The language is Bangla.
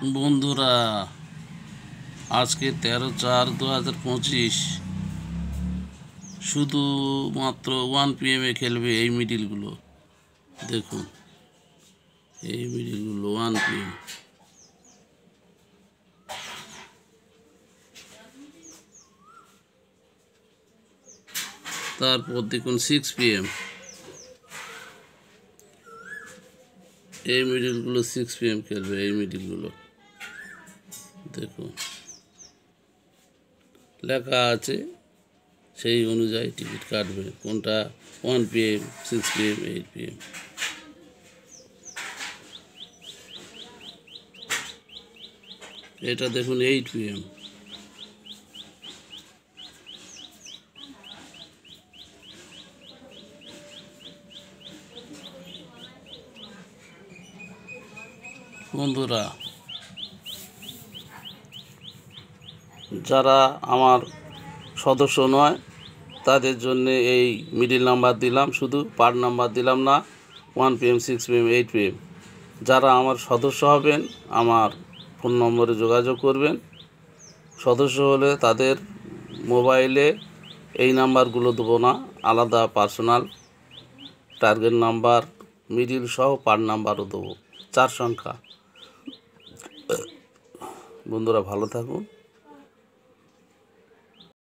বন্ধুরা, আজকে 13/4/2025 শুধুমাত্র 1 PM খেলবে এই মিডিলগুলো। দেখুন এই মিডিলগুলো 1 PM। তারপর দেখুন 6 PM। এই মিডিলগুলো 6 PM খেলবে। এই মিডিলগুলো দেখুন লেখা আছে, সেই অনুযায়ী টিকিট কাটবে কোনটা 1 PM, 6 PM, 8 PM। এটা দেখুন 8 PM। বন্ধুরা, যারা আমার সদস্য নয় তাদের জন্য এই মিডিল নাম্বার দিলাম, শুধু পার নাম্বার দিলাম না। 1 PM, 6 PM, 8 PM। যারা আমার সদস্য হবেন আমার ফোন নম্বরে যোগাযোগ করবেন। সদস্য হলে তাদের মোবাইলে এই নাম্বারগুলো দেবো না, আলাদা পার্সোনাল টার্গেট নাম্বার, মিডিল সহ পার নাম্বারও দেবো, 4 সংখ্যা। বন্ধুরা ভালো থাকুন।